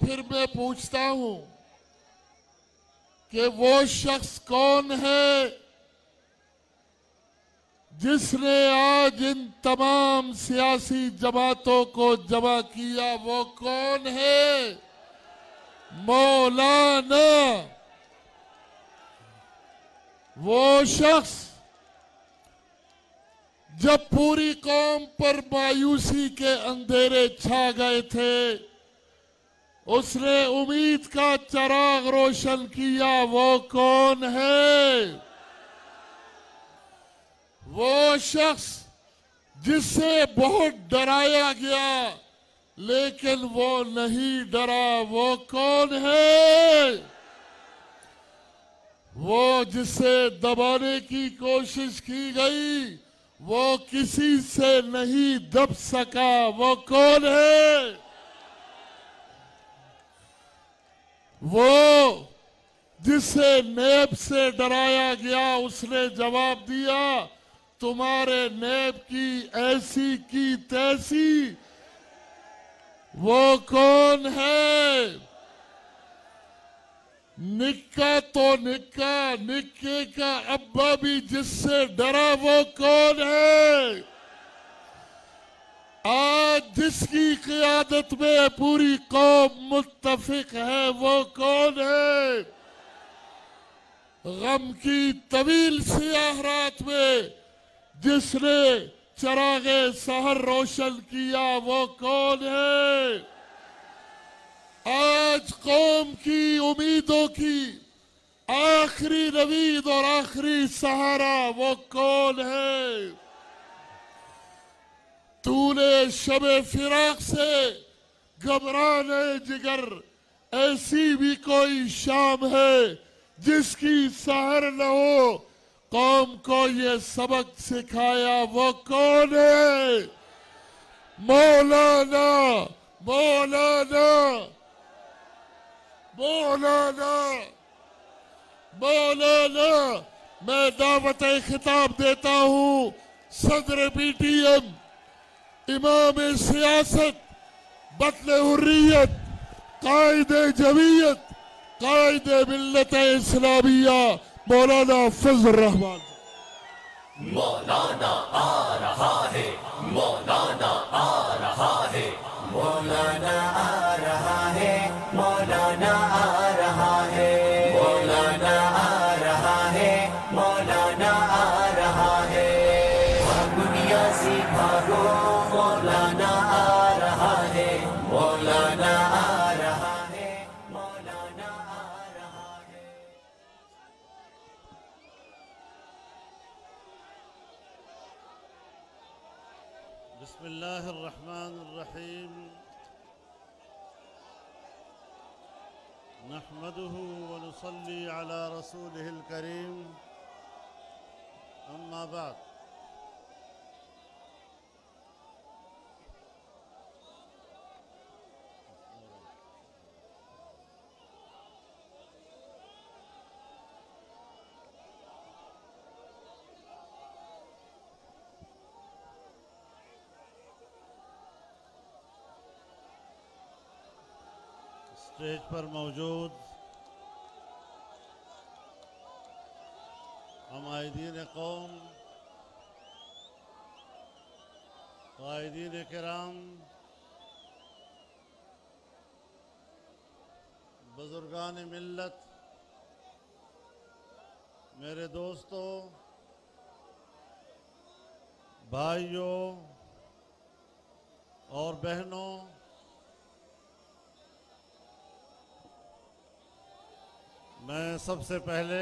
फिर मैं पूछता हूं कि वो शख्स कौन है जिसने आज इन तमाम सियासी जमातों को जमा किया? वो कौन है? मौलाना। वो शख्स जब पूरी कौम पर मायूसी के अंधेरे छा गए थे, उसने उम्मीद का चिराग रोशन किया। वो कौन है? वो शख्स जिससे बहुत डराया गया लेकिन वो नहीं डरा। वो कौन है? वो जिसे दबाने की कोशिश की गई, वो किसी से नहीं दब सका। वो कौन है? वो जिसे नैब से डराया गया, उसने जवाब दिया तुम्हारे नैब की ऐसी की तैसी। वो कौन है? निक्का तो निक्का, निक्के का अब्बा भी जिससे डरा। वो कौन है? आज जिसकी क़ियादत में पूरी कौम मुत्तफिक है, वो कौन है? गम की तवील सियाह रात में जिसने चिरागे सहर रोशन किया, वो कौन है? आज कौम की उम्मीदों की आखिरी नवीद और आखिरी सहारा, वो कौन है? तूने शबे फिराक से घबराने जिगर, ऐसी भी कोई शाम है जिसकी सहर न हो, कौम को ये सबक सिखाया। वो कौन है? मौलाना। मौलाना। मौलाना। मौलाना। मैं दावत खिताब देता हूँ सदर पीटीएम, इमाम सियासत, बतले हुर्रियत, कायदे जमीयत, कायदे मिल्लत इस्लामिया, मौलाना फजल रहमान। मौलाना आ रहा है, मौलाना आ रहा है, मौलाना आ रहा है, मौलाना आ रहा है, मौलाना आ रहा है, मौलाना आ रहा है। दुनिया से भागो, मौलाना आ रहा है, मौलाना आ रहा है, मौलाना आ रहा है। बिस्मिल्लाहिर्रहमानिर्रहीम। नहमदुहु व नुसल्ली अला रसूलिहिल करीम। अम्मा बाद। स्टेज पर मौजूद हमायदीन कौम, कायदीन किराम, बुजुर्गान मिल्लत, मेरे दोस्तों, भाइयों और बहनों, मैं सबसे पहले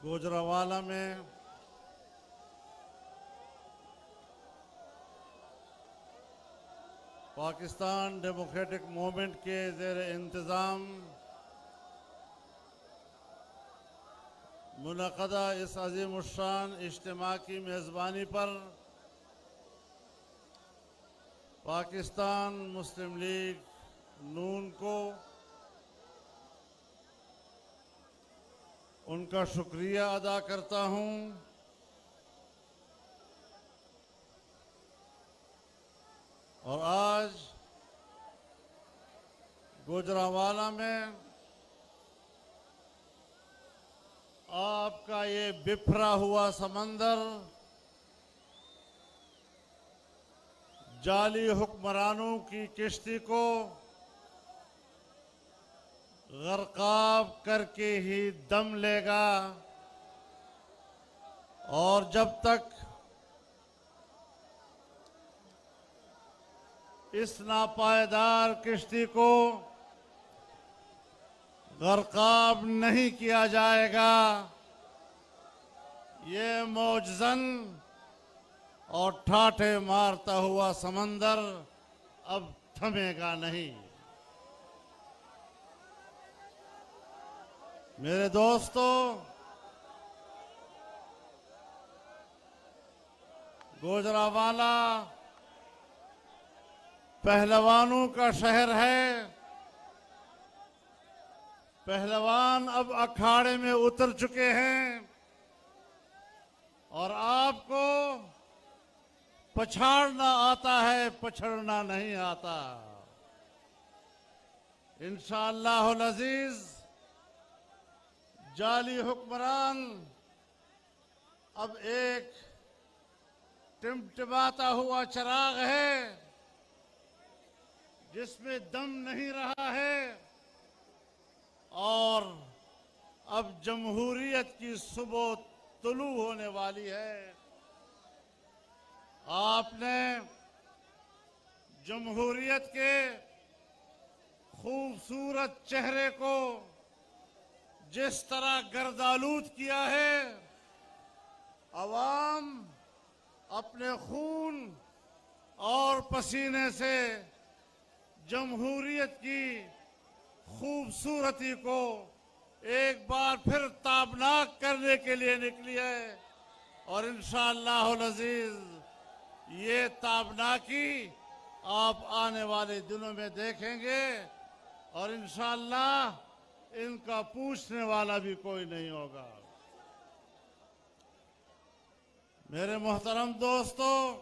गुजरांवाला में पाकिस्तान डेमोक्रेटिक मूवमेंट के ज़ेर इंतज़ाम मुनक़दा इस अज़ीमुश्शान इज्तिमा की मेज़बानी पर पाकिस्तान मुस्लिम लीग नून को उनका शुक्रिया अदा करता हूं बिखरा हुआ समंदर जाली हुक्मरानों की किश्ती को गर्काब करके ही दम लेगा। और जब तक इस नापायदार किश्ती को गर्काब नहीं किया जाएगा, ये मौजज़न और ठाठे मारता हुआ समंदर अब थमेगा नहीं। मेरे दोस्तों, गुजरांवाला पहलवानों का शहर है। पहलवान अब अखाड़े में उतर चुके हैं और आपको पछाड़ना आता है, पछड़ना नहीं आता। इंशाअल्लाहुल अजीज जाली हुक्मरान अब एक टिमटिमाता हुआ चिराग है जिसमें दम नहीं रहा है और अब जमहूरियत की सुबह तुलू होने वाली है। आपने जमहूरियत के खूबसूरत चेहरे को जिस तरह गर्दालूद किया है, अवाम अपने खून और पसीने से जमहूरियत की खूबसूरती को एक बार फिर ताबनाक करने के लिए निकली है। और इंशाअल्लाहुल अजीज ये ताबनाकी आप आने वाले दिनों में देखेंगे और इंशाअल्लाह इनका पूछने वाला भी कोई नहीं होगा। मेरे मोहतरम दोस्तों,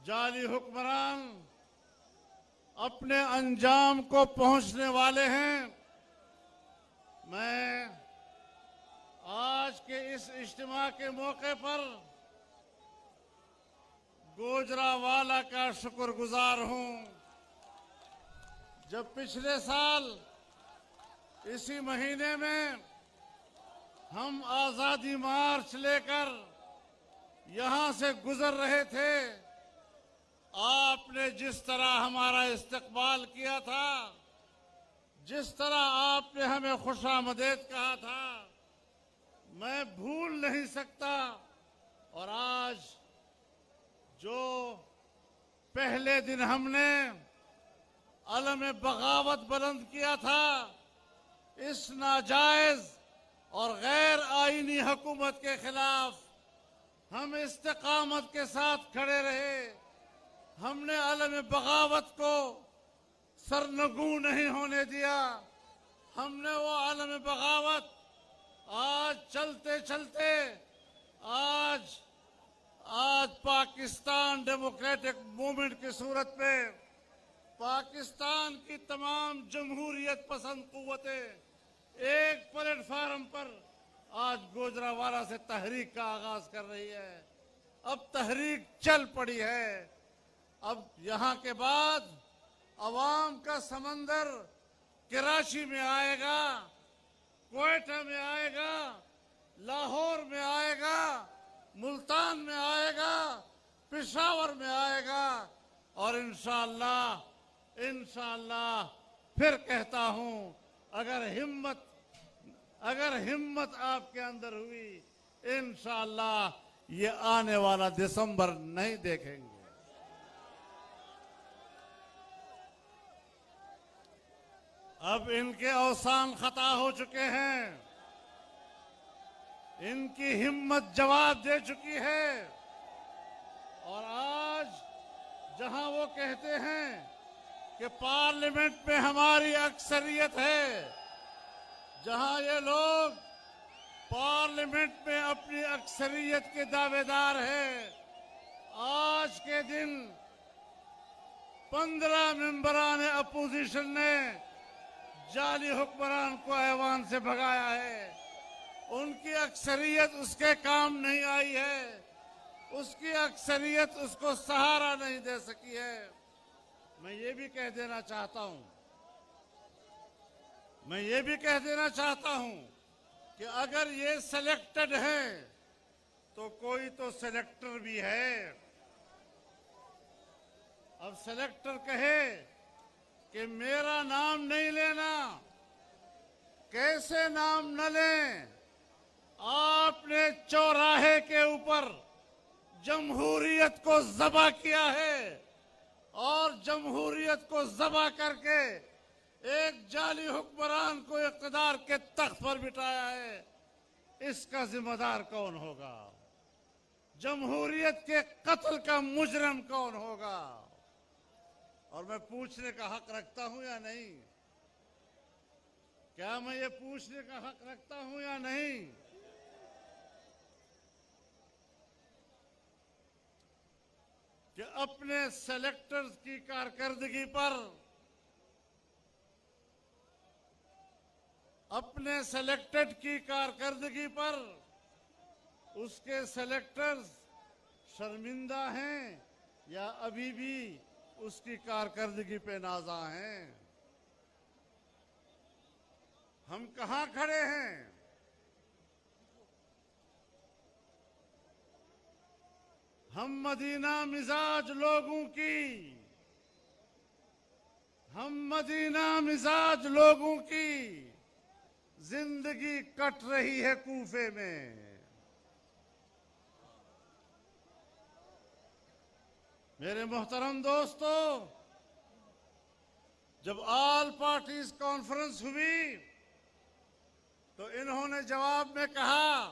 जाली हुक्मरान अपने अंजाम को पहुंचने वाले हैं। मैं आज के इस इज्तिमा के मौके पर गुजरांवाला का शुक्रगुजार हूं। जब पिछले साल इसी महीने में हम आजादी मार्च लेकर यहां से गुजर रहे थे, आपने जिस तरह हमारा इस्तकबाल किया था, जिस तरह आपने हमें खुशामदीद कहा था, मैं भूल नहीं सकता। और आज जो पहले दिन हमने अलम बगावत बुलंद किया था, इस नाजायज और गैर आईनी हुकूमत के खिलाफ हम इस्तिकामत के साथ खड़े रहे। हमने अलम बगावत को सरनगू नहीं होने दिया। हमने वो अलम बगावत आज चलते चलते आज पाकिस्तान डेमोक्रेटिक मूवमेंट की सूरत में पाकिस्तान की तमाम जमहूरियत पसंद कुव्वतें एक प्लेटफार्म पर आज गुजरांवाला से तहरीक का आगाज कर रही है। अब तहरीक चल पड़ी है। अब यहाँ के बाद अवाम का समंदर कराची में आएगा, क्वेटा में आएगा, लाहौर में आएगा, मुल्तान में आएगा, पेशावर में आएगा और इंशाअल्लाह फिर कहता हूं, अगर हिम्मत आपके अंदर हुई, इंशाअल्लाह ये आने वाला दिसंबर नहीं देखेंगे। अब इनके अवसान खता हो चुके हैं, इनकी हिम्मत जवाब दे चुकी है। और आज जहां वो कहते हैं कि पार्लियामेंट में हमारी अक्सरियत है, जहां ये लोग पार्लियामेंट में अपनी अक्सरियत के दावेदार हैं, आज के दिन 15 मेंबरान अपोजिशन ने जाली हुक्मरान को ऐवान से भगाया है। उनकी अक्सरियत उसके काम नहीं आई है, उसकी अक्सरियत उसको सहारा नहीं दे सकी है। मैं ये भी कह देना चाहता हूं कि अगर ये सिलेक्टेड हैं तो कोई तो सिलेक्टर भी है। अब सिलेक्टर कहे कि मेरा नाम नहीं लेना, कैसे नाम न लें? आपने चौराहे के ऊपर जमहूरियत को ज़बा किया है और जमहूरियत को ज़बा करके एक जाली हुक्मरान को इक़्तिदार के तख्त पर बिठाया है। इसका जिम्मेदार कौन होगा? जमहूरियत के कत्ल का मुजरिम कौन होगा? और मैं पूछने का हक रखता हूं या नहीं? क्या मैं ये पूछने का हक रखता हूं या नहीं? कि अपने सेलेक्टर्स की कारकर्दगी पर, अपने सेलेक्टेड की कारकर्दगी पर उसके सेलेक्टर्स शर्मिंदा हैं या अभी भी उसकी कारकर्दगी पे नाज़ा हैं? हम कहां खड़े हैं? हम मदीना मिजाज लोगों की जिंदगी कट रही है कूफे में। मेरे मोहतरम दोस्तों, जब ऑल पार्टीज कॉन्फ्रेंस हुई तो इन्होंने जवाब में कहा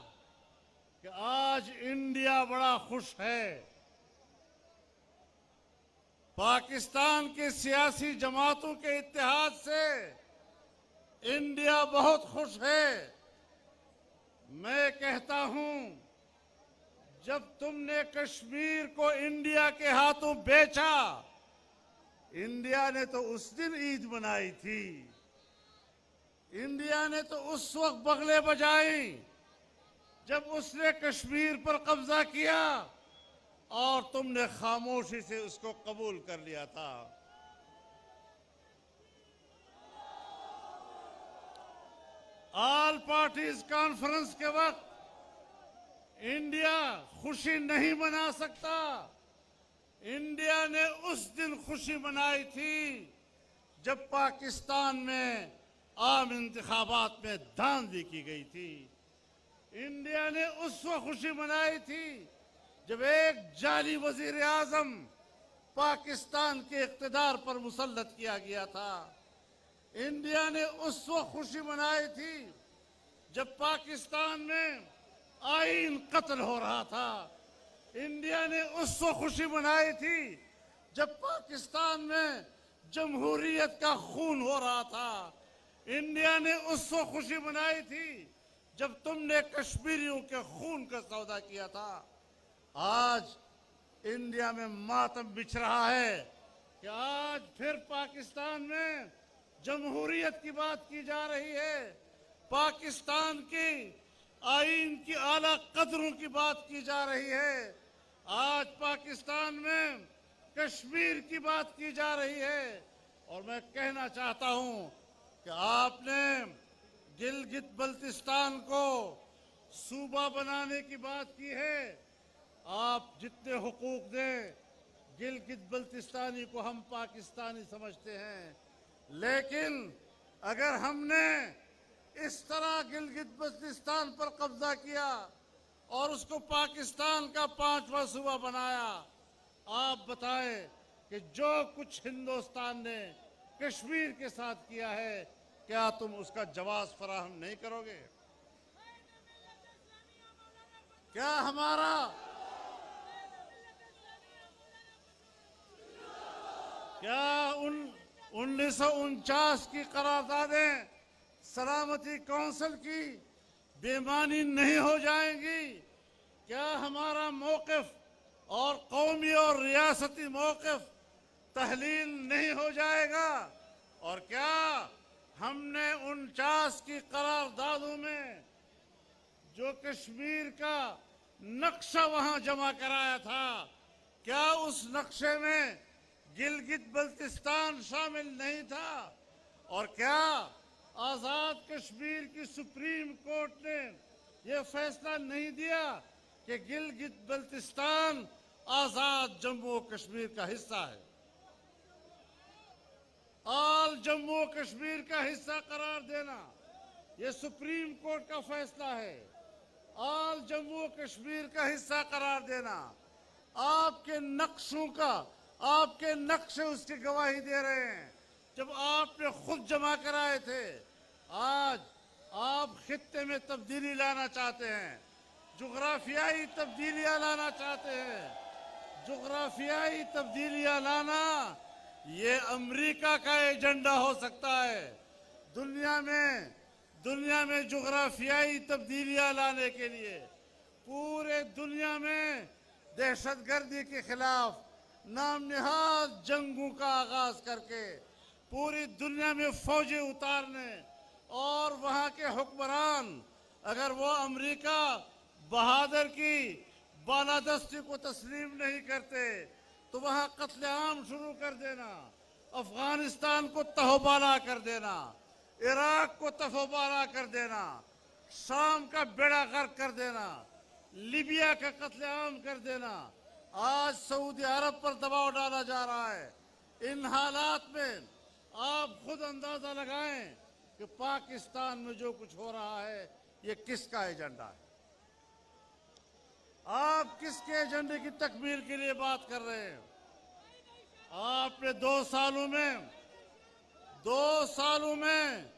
कि आज इंडिया बड़ा खुश है, पाकिस्तान की सियासी जमातों के इत्तेहाद से इंडिया बहुत खुश है। मैं कहता हूं, जब तुमने कश्मीर को इंडिया के हाथों बेचा, इंडिया ने तो उस दिन ईद मनाई थी, इंडिया ने तो उस वक्त बगले बजाई जब उसने कश्मीर पर कब्जा किया और तुमने खामोशी से उसको कबूल कर लिया था। ऑल पार्टीज कॉन्फ्रेंस के वक्त इंडिया खुशी नहीं मना सकता। इंडिया ने उस दिन खुशी मनाई थी जब पाकिस्तान में आम इंतखाबात में धांधली की गई थी। इंडिया ने उस वक्त खुशी मनाई थी जब एक जाली वजीर आजम पाकिस्तान के इक़्तिदार पर मुसल्लत किया गया था। इंडिया ने उस वक्त खुशी मनाई थी जब पाकिस्तान में आईन कत्ल हो रहा था। इंडिया ने उस वक्त खुशी मनाई थी जब पाकिस्तान में जमहूरियत का खून हो रहा था। इंडिया ने उस वक्त खुशी मनाई थी जब तुमने कश्मीरियों के खून का सौदा किया था। आज इंडिया में मातम बिछ रहा है कि आज फिर पाकिस्तान में जमहूरियत की बात की जा रही है, पाकिस्तान की आईन की आला कदरों की बात की जा रही है। आज पाकिस्तान में कश्मीर की बात की जा रही है। और मैं कहना चाहता हूं कि आपने गिलगित बल्तिस्तान को सूबा बनाने की बात की है। आप जितने हुकूक दें, गिलगित बल्तिस्तानी को हम पाकिस्तानी समझते हैं, लेकिन अगर हमने इस तरह गिलगित बल्तिस्तान पर कब्जा किया और उसको पाकिस्तान का 5वां सूबा बनाया, आप बताएं कि जो कुछ हिंदुस्तान ने कश्मीर के साथ किया है, क्या तुम उसका जवाब फराहम नहीं करोगे? क्या हमारा क्या 1949 की करारदादें सलामती कौंसिल की बेमानी नहीं हो जाएंगी? क्या हमारा मौक़िफ़ और कौमी और रियासती मौक़िफ़ तहलील नहीं हो जाएगा? और क्या हमने 49 की करारदादों में जो कश्मीर का नक्शा वहां जमा कराया था, क्या उस नक्शे में गिलगित बल्तिस्तान शामिल नहीं था? और क्या आजाद कश्मीर की सुप्रीम कोर्ट ने यह फैसला नहीं दिया कि गिलगित बल्तिस्तान आजाद जम्मू कश्मीर का हिस्सा है? आल जम्मू कश्मीर का हिस्सा करार देना यह सुप्रीम कोर्ट का फैसला है। आल जम्मू कश्मीर का हिस्सा करार देना, आपके नक्शों का, आपके नक्शे उसकी गवाही दे रहे हैं। जब आपने खुद जमा कराए थे, आज आप खित्ते में तब्दीली लाना चाहते हैं, जुग्राफियाई तब्दीलियां लाना चाहते हैं। जुग्राफियाई तब्दीलियां लाना ये अमेरिका का एजेंडा हो सकता है। दुनिया में जुग्राफियाई तब्दीलियां लाने के लिए पूरे दुनिया में दहशतगर्दी के खिलाफ नाम निहाद जंगों का आगाज करके पूरी दुनिया में फौजें उतारने और वहां के हुक्मरान, अगर वो अमेरिका बहादुर की बालादस्ती को तस्लीम नहीं करते तो वहां कत्लेआम शुरू कर देना, अफगानिस्तान को तहबाला कर देना, इराक को तहबाला कर देना, शाम का बेड़ा गर्क कर देना, लीबिया का कत्लेआम कर देना। आज सऊदी अरब पर दबाव डाला जा रहा है। इन हालात में आप खुद अंदाजा लगाएं कि पाकिस्तान में जो कुछ हो रहा है ये किसका एजेंडा है। आप किसके एजेंडे की तकमील के लिए बात कर रहे हैं? आपने 2 सालों में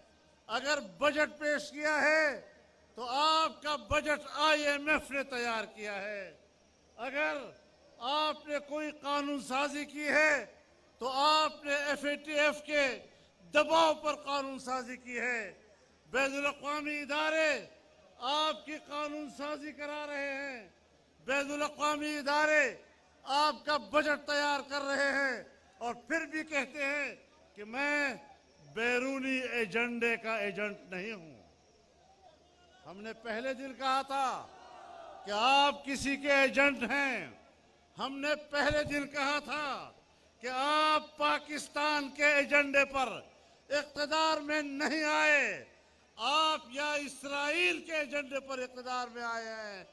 अगर बजट पेश किया है तो आपका बजट IMF ने तैयार किया है। अगर आपने कोई कानून साजी की है तो आपने FATF के दबाव पर कानून साजी की है। बैनुल अक़वामी इदारे आपकी कानून साजी करा रहे हैं। बैनुल अक़वामी इदारे आपका बजट तैयार कर रहे हैं और फिर भी कहते हैं कि मैं बैरूनी एजेंडे का एजेंट नहीं हूं। हमने पहले दिन कहा था कि आप किसी के एजेंट हैं। हमने पहले दिन कहा था कि आप पाकिस्तान के एजेंडे पर इक़्तिदार में नहीं आए, आप या इस्राइल के एजेंडे पर इक़्तिदार में आए हैं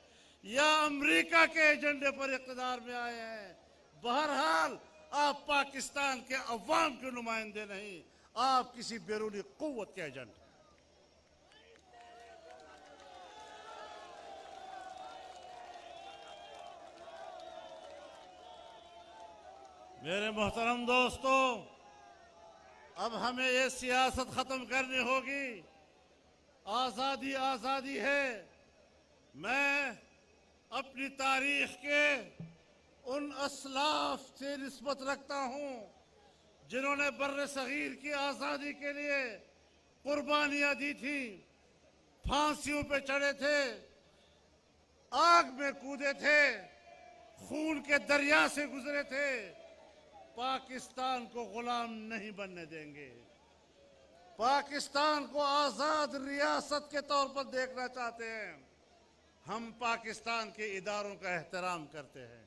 या अमेरिका के एजेंडे पर इक़्तिदार में आए हैं। बहरहाल आप पाकिस्तान के अवाम के नुमाइंदे नहीं, आप किसी बैरूनी कुव्वत के एजेंट हैं। मेरे मोहतरम दोस्तों, अब हमें ये सियासत खत्म करनी होगी। आजादी आजादी है। मैं अपनी तारीख के उन असलाफ से निस्बत रखता हूं जिन्होंने बर्र सगीर की आजादी के लिए कुर्बानियां दी थी, फांसियों पे चढ़े थे, आग में कूदे थे, खून के दरिया से गुजरे थे। पाकिस्तान को गुलाम नहीं बनने देंगे। पाकिस्तान को आजाद रियासत के तौर पर देखना चाहते हैं। हम पाकिस्तान के इदारों का एहतराम करते हैं।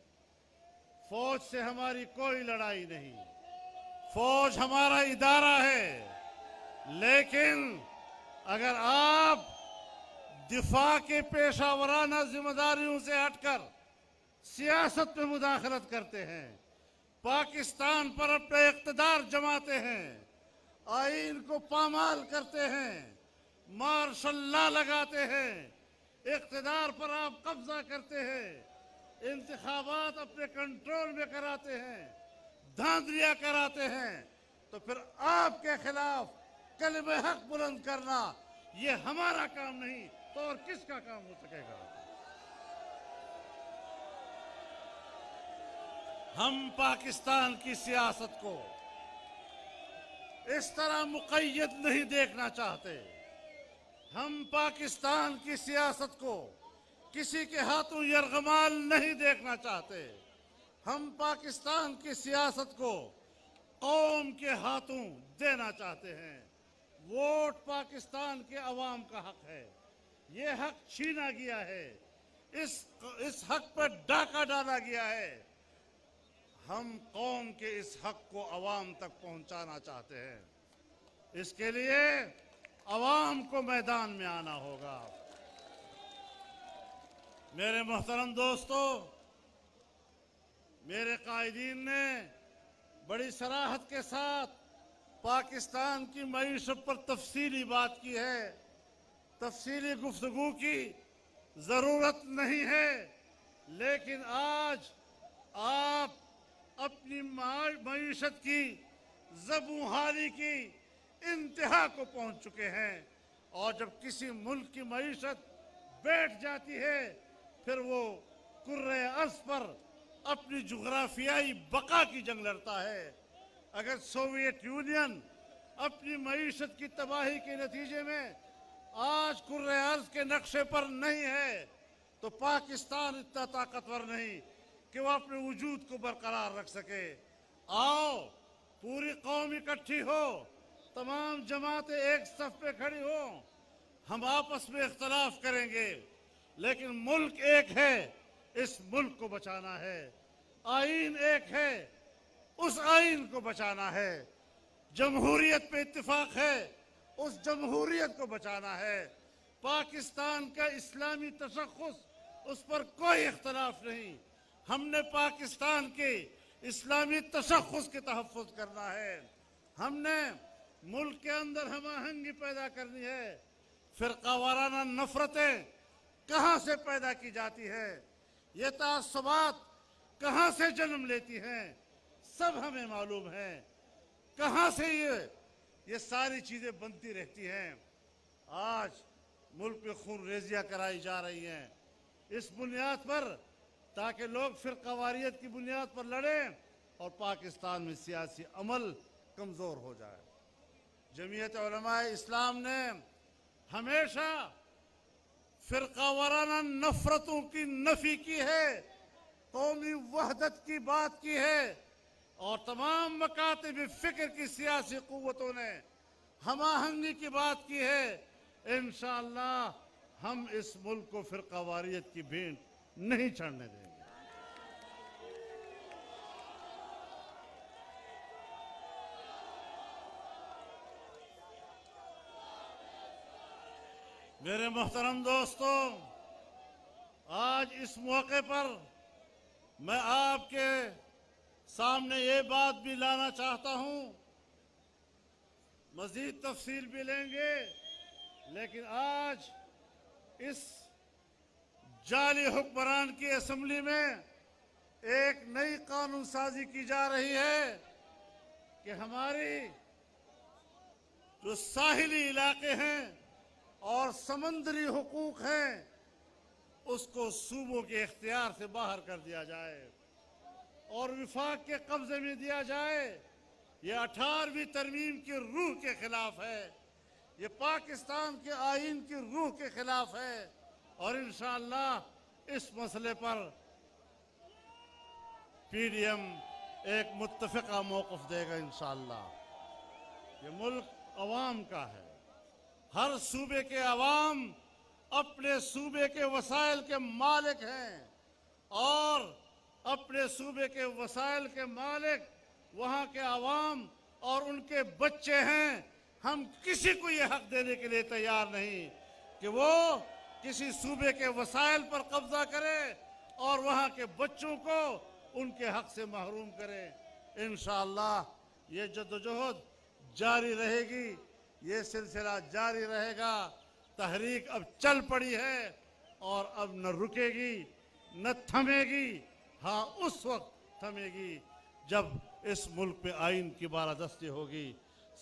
फौज से हमारी कोई लड़ाई नहीं, फौज हमारा इदारा है। लेकिन अगर आप दिफा के पेशावराना जिम्मेदारियों से हटकर सियासत में मुदाखलत करते हैं, पाकिस्तान पर अपना इक़्तिदार जमाते हैं, आईन को पामाल करते हैं, मार्शल लॉ लगाते हैं, इक़्तिदार पर आप कब्जा करते हैं, इंतखाबात अपने कंट्रोल में कराते हैं, धांधलियां कराते हैं, तो फिर आपके खिलाफ कलमे हक बुलंद करना ये हमारा काम नहीं तो और किसका काम हो सकेगा? हम पाकिस्तान की सियासत को इस तरह मुक़य्यद नहीं देखना चाहते। हम पाकिस्तान की सियासत को किसी के हाथों यरगमाल नहीं देखना चाहते। हम पाकिस्तान की सियासत को कौम के हाथों देना चाहते हैं। वोट पाकिस्तान के अवाम का हक है, ये हक छीना गया है, इस हक पर डाका डाला गया है। हम कौम के इस हक को अवाम तक पहुंचाना चाहते हैं। इसके लिए अवाम को मैदान में आना होगा। मेरे मोहतरम दोस्तों, मेरे कायदीन ने बड़ी सराहत के साथ पाकिस्तान की मईशत पर तफसीली बात की है। तफसीली गुफ्तगू की जरूरत नहीं है, लेकिन आज आप अपनी मईशत की ज़बूहारी की इंतहा को पहुंच चुके हैं। और जब किसी मुल्क की मईशत बैठ जाती है, फिर वो कुर्रे अर्ज़ पर अपनी जुग्राफियाई बका की जंग लड़ता है। अगर सोवियत यूनियन अपनी मईशत की तबाही के नतीजे में आज कुर्रे अर्ज़ के नक्शे पर नहीं है, तो पाकिस्तान इतना ताकतवर नहीं कि वो अपने वजूद को बरकरार रख सके। आओ, पूरी कौम इकट्ठी हो, तमाम जमातें एक सफ पे खड़ी हो। हम आपस में इख्तलाफ करेंगे, लेकिन मुल्क एक है, इस मुल्क को बचाना है। आईन एक है, उस आईन को बचाना है। जमहूरियत पे इत्तिफाक है, उस जमहूरियत को बचाना है। पाकिस्तान का इस्लामी तशख़्ख़ुस, उस पर कोई इख्तलाफ नहीं। हमने पाकिस्तान के इस्लामी तशख़्ख़ुस के तहफ़्फ़ुज़ करना है। हमने मुल्क के अंदर हम-आहंगी पैदा करनी है। फ़िरक़ा वाराना नफ़रतें कहाँ से पैदा की जाती है, ये तासुबात कहाँ से जन्म लेती हैं, सब हमें मालूम है। कहाँ से ये सारी चीज़ें बनती रहती हैं। आज मुल्क में खून रेजियाँ कराई जा रही हैं इस बुनियाद पर, ताकि लोग फ़िरक़ावारियत की बुनियाद पर लड़ें और पाकिस्तान में सियासी अमल कमज़ोर हो जाए। जमीयत उलमाए इस्लाम ने हमेशा फ़िरक़ावाराना नफ़रतों की नफ़ी की है, कौमी वहदत की बात की है, और तमाम मकातिब फ़िक्र की सियासी क़ुव्वतों ने हम-आहंगी की बात की है। इंशाअल्लाह हम इस मुल्क को फ़िरक़ावारियत की भेंट नहीं चढ़ने देंगे। मेरे मोहतरम दोस्तों, आज इस मौके पर मैं आपके सामने ये बात भी लाना चाहता हूँ, मज़ीद तफसील भी लेंगे, लेकिन आज इस जाली हुक्मरान की असम्बली में एक नई कानून साजी की जा रही है कि हमारी जो साहिली इलाके हैं और समंदरी हुकूक हैं, उसको सूबों के इख्तियार से बाहर कर दिया जाए और विफाक के कब्जे में दिया जाए। ये 18वीं तरमीम की रूह के खिलाफ है, ये पाकिस्तान के आईन की रूह के खिलाफ है। और इंशाअल्लाह इस मसले पर पीडीएम एक मुत्तफ़िक़ा मौक़िफ़ देगा। इंशाअल्लाह ये मुल्क अवाम का है, हर सूबे के अवाम अपने सूबे के वसाइल के मालिक हैं, और अपने सूबे के वसाइल के मालिक वहाँ के अवाम और उनके बच्चे हैं। हम किसी को ये हक देने के लिए तैयार नहीं कि वो किसी सूबे के वसाइल पर कब्जा करे और वहाँ के बच्चों को उनके हक से महरूम करे। इंशाअल्लाह ये जद्दोजहद जारी रहेगी, ये सिलसिला जारी रहेगा। तहरीक अब चल पड़ी है और अब न रुकेगी न थमेगी। हाँ, उस वक्त थमेगी जब इस मुल्क पे आईन की बालादस्ती होगी,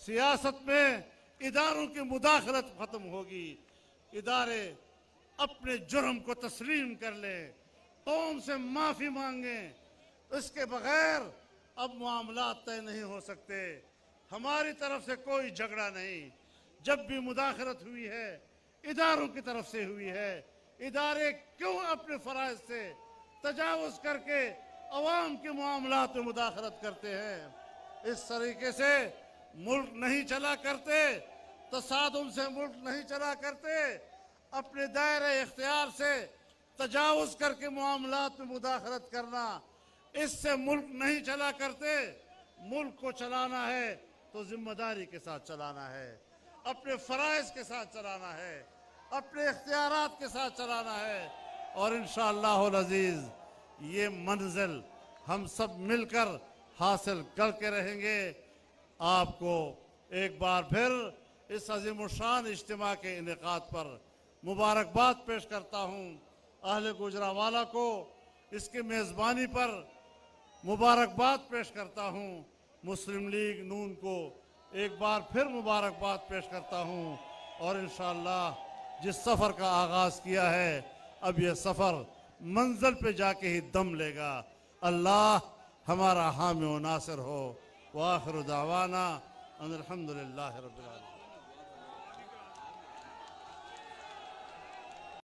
सियासत में इदारों की मुदाखलत खत्म होगी, इदारे अपने जुर्म को तस्लीम कर लें, कौम से माफ़ी मांगें। इसके बगैर अब मामलात तय नहीं हो सकते। हमारी तरफ से कोई झगड़ा नहीं, जब भी मुदाखलत हुई है इदारों की तरफ से हुई है। इदारे क्यों अपने फ़राइज़ से तजावुज़ करके अवाम के मामलात में मुदाखलत करते हैं। इस तरीके से मुल्क नहीं चला करते, तसादुम से मुल्क नहीं चला करते। अपने दायरे इख्तियार से तजावुज करके मामलात में मुदाखलत करना, इससे मुल्क नहीं चला करते। मुल्क को चलाना है तो जिम्मेदारी के साथ चलाना है, अपने फराइज के साथ चलाना है, अपने इख्तियारात के साथ चलाना है। और इंशाअल्लाहुल अजीज ये मंजिल हम सब मिलकर हासिल करके रहेंगे। आपको एक बार फिर इस अज़ीमुशान इज्तिमा के इनेकाद पर मुबारकबाद पेश करता हूँ। अहले गुजरावाला को इसकी मेज़बानी पर मुबारकबाद पेश करता हूँ। मुस्लिम लीग नून को एक बार फिर मुबारकबाद पेश करता हूँ। और इंशाअल्लाह जिस सफ़र का आगाज़ किया है, अब यह सफ़र मंजिल पे जाके ही दम लेगा। अल्लाह हमारा हामी व नासिर हो। व आखिर दावाना अनिल हम्दुलिल्लाहि रब्बिल आलमीन।